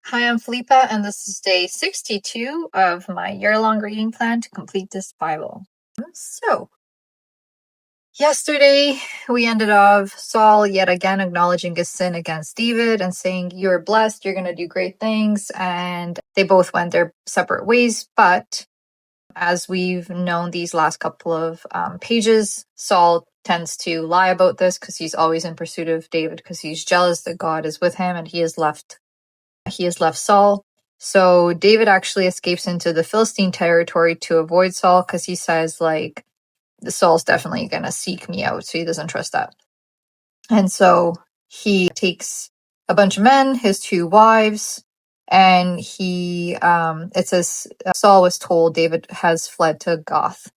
Hi, I'm Felipa, and this is day 62 of my year-long reading plan to complete this Bible. So, yesterday we ended off Saul yet again acknowledging his sin against David and saying, "You're blessed, you're going to do great things," and they both went their separate ways. But as we've known these last couple of pages, Saul tends to lie about this because he's always in pursuit of David because he's jealous that God is with him and he has left Saul. So David actually escapes into the Philistine territory to avoid Saul because he says, like, Saul's definitely going to seek me out. So he doesn't trust that. And so he takes a bunch of men, his two wives, and it says, Saul was told David has fled to Gath.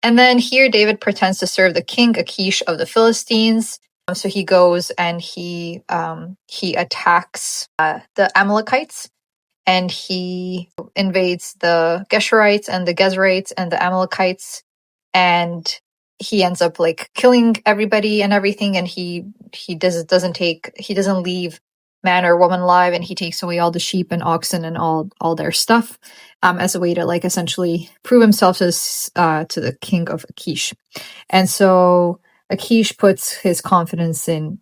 And then here David pretends to serve the king Achish of the Philistines. So he goes and he attacks the Amalekites, and he invades the Geshurites and the Gezerites and the Amalekites, and he ends up like killing everybody and everything, and he doesn't leave man or woman alive, and he takes away all the sheep and oxen and all their stuff as a way to like essentially prove himself to the king of Achish. And so Achish puts his confidence in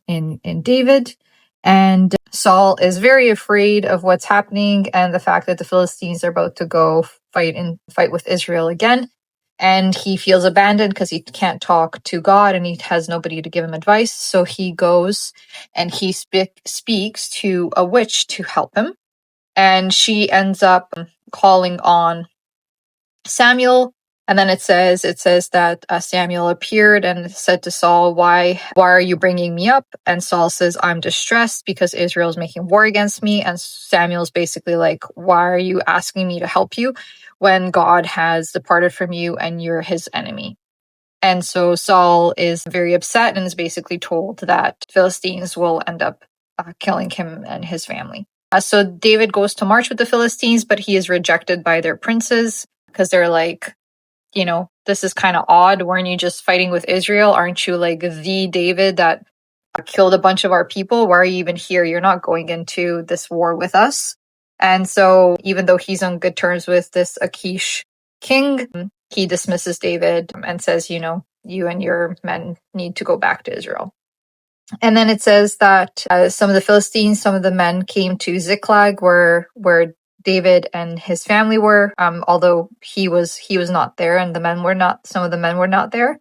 David, and Saul is very afraid of what's happening and the fact that the Philistines are about to go fight with Israel again. And he feels abandoned because he can't talk to God and he has nobody to give him advice. So he goes and he speaks to a witch to help him. And she ends up calling on Samuel. And then it says that Samuel appeared and said to Saul, why are you bringing me up? And Saul says, I'm distressed because Israel is making war against me. And Samuel's basically like, why are you asking me to help you when God has departed from you and you're his enemy? And so Saul is very upset and is basically told that Philistines will end up killing him and his family. So David goes to march with the Philistines, but he is rejected by their princes because they're like, this is kind of odd. Weren't you just fighting with Israel? Aren't you like the David that killed a bunch of our people? Why are you even here? You're not going into this war with us. And so even though he's on good terms with this Achish king, he dismisses David and says, you and your men need to go back to Israel. And then it says that some of the men came to Ziklag where David and his family were, although he was not there, and some of the men were not there.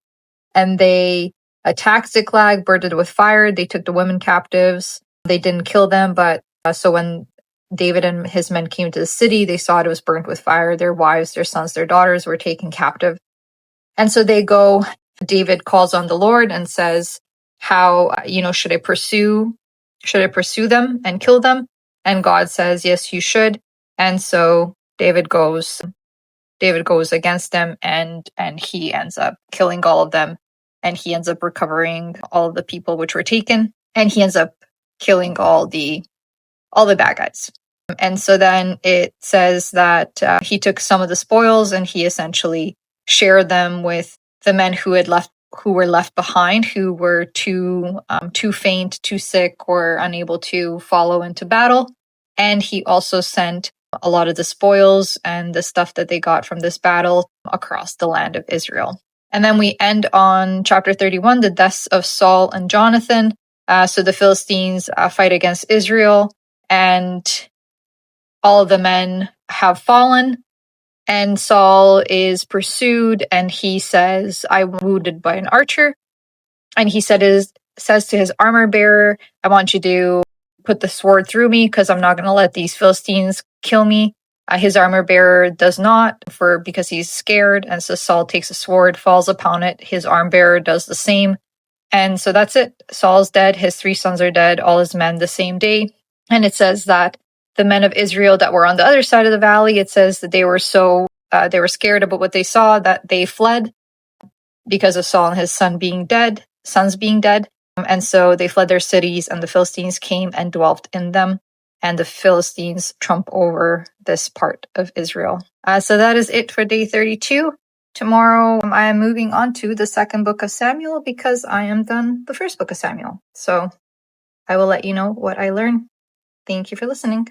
And they attacked Ziklag, burned it with fire. They took the women captives. They didn't kill them, but so when David and his men came to the city, they saw it was burnt with fire. Their wives, their sons, their daughters were taken captive. And so they go, David calls on the Lord and says, how, should I pursue them and kill them? And God says, yes, you should. And so David goes against them, and he ends up killing all of them, and he ends up recovering all of the people which were taken, and he ends up killing all the bad guys. And so then it says that he took some of the spoils and he essentially shared them with the men who were left behind, who were too faint, too sick, or unable to follow into battle. And he also sent a lot of the spoils and the stuff that they got from this battle across the land of Israel. And then we end on chapter 31, the deaths of Saul and Jonathan. So the Philistines fight against Israel, and all of the men have fallen. And Saul is pursued, and he says, I'm wounded by an archer. And he says to his armor bearer, I want you to put the sword through me because I'm not going to let these Philistines kill me. His armor bearer does not, because he's scared. And so Saul takes a sword, falls upon it. His armor bearer does the same. And so that's it. Saul's dead. His 3 sons are dead, all his men the same day. And it says that the men of Israel that were on the other side of the valley, it says that they were scared about what they saw that they fled because of Saul and his sons being dead. And so they fled their cities, and the Philistines came and dwelt in them. And the Philistines trump over this part of Israel. So that is it for day 32. Tomorrow I am moving on to the second book of Samuel because I am done the first book of Samuel. So I will let you know what I learn. Thank you for listening.